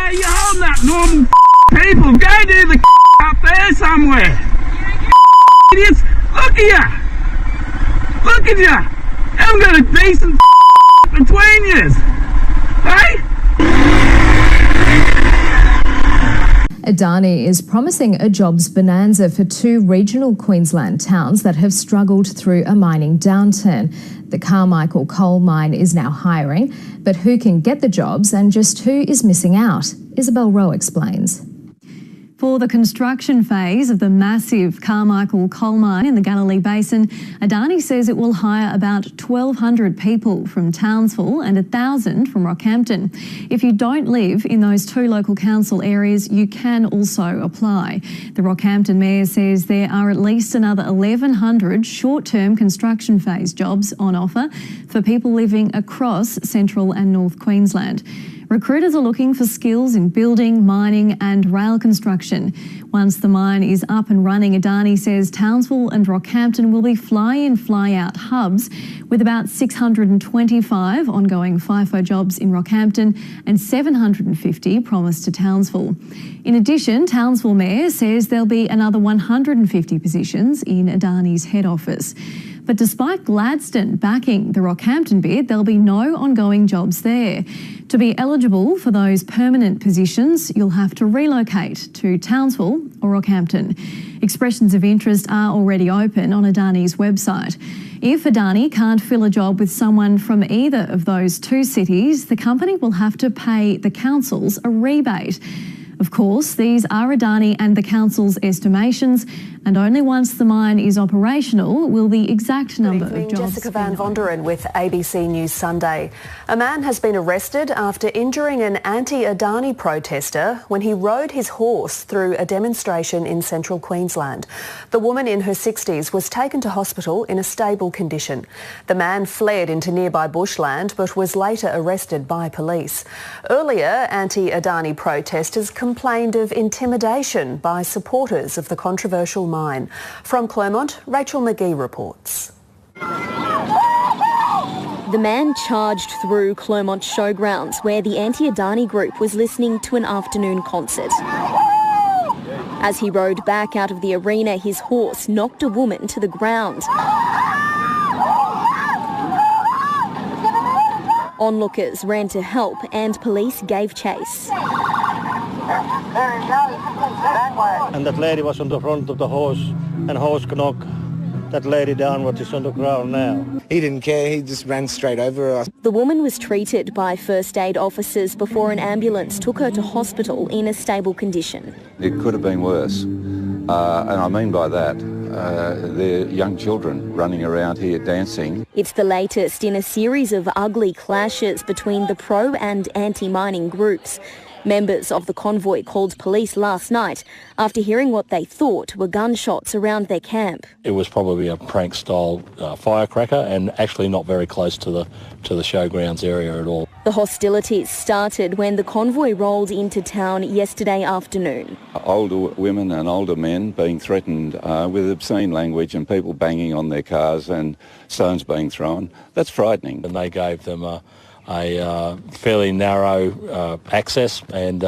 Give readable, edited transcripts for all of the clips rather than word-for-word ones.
Hey, you're holding up normal people. Go do the up there somewhere. Idiots. Look at ya. Look at ya. Haven't got a decent between yous. Hey? Adani is promising a jobs bonanza for 2 regional Queensland towns that have struggled through a mining downturn. The Carmichael coal mine is now hiring, but who can get the jobs and just who is missing out? Isabel Rowe explains. For the construction phase of the massive Carmichael coal mine in the Galilee Basin, Adani says it will hire about 1,200 people from Townsville and 1,000 from Rockhampton. If you don't live in those 2 local council areas, you can also apply. The Rockhampton Mayor says there are at least another 1,100 short-term construction phase jobs on offer for people living across Central and North Queensland. Recruiters are looking for skills in building, mining and rail construction. Once the mine is up and running, Adani says Townsville and Rockhampton will be fly-in, fly-out hubs with about 625 ongoing FIFO jobs in Rockhampton and 750 promised to Townsville. In addition, Townsville Mayor says there'll be another 150 positions in Adani's head office. But despite Gladstone backing the Rockhampton bid, there'll be no ongoing jobs there. To be eligible for those permanent positions, you'll have to relocate to Townsville or Rockhampton. Expressions of interest are already open on Adani's website. If Adani can't fill a job with someone from either of those 2 cities, the company will have to pay the councils a rebate. Of course, these are Adani and the council's estimations, and only once the mine is operational will the exact number of jobs. Jessica Van Vonderen with ABC News Sunday. A man has been arrested after injuring an anti-Adani protester when he rode his horse through a demonstration in central Queensland. The woman in her 60s was taken to hospital in a stable condition. The man fled into nearby bushland but was later arrested by police. Earlier, anti-Adani protesters complained of intimidation by supporters of the controversial mine. From Clermont, Rachel McGee reports. The man charged through Clermont Showgrounds, where the anti-Adani group was listening to an afternoon concert. As he rode back out of the arena, his horse knocked a woman to the ground. Onlookers ran to help and police gave chase. And that lady was on the front of the horse, and horse knocked that lady down, what is on the ground now. He didn't care, he just ran straight over us. The woman was treated by first aid officers before an ambulance took her to hospital in a stable condition. It could have been worse, and I mean by that, they're young children running around here dancing. It's the latest in a series of ugly clashes between the pro and anti-mining groups. Members of the convoy called police last night after hearing what they thought were gunshots around their camp. It was probably a prank-style firecracker and actually not very close to the showgrounds area at all. The hostilities started when the convoy rolled into town yesterday afternoon. Older women and older men being threatened with obscene language and people banging on their cars and stones being thrown. That's frightening. And they gave them a fairly narrow access and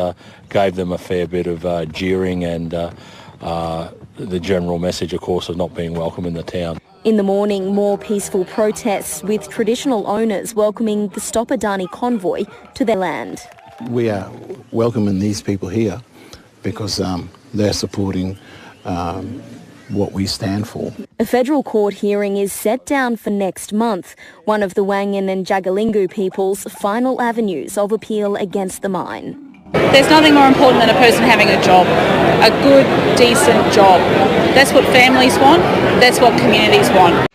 gave them a fair bit of jeering and the general message, of course, of not being welcome in the town. In the morning, more peaceful protests with traditional owners welcoming the Stop Adani convoy to their land. We are welcoming these people here because they're supporting what we stand for. A federal court hearing is set down for next month, one of the Wangan and Jagalingu people's final avenues of appeal against the mine. There's nothing more important than a person having a job, a good, decent job. That's what families want, that's what communities want.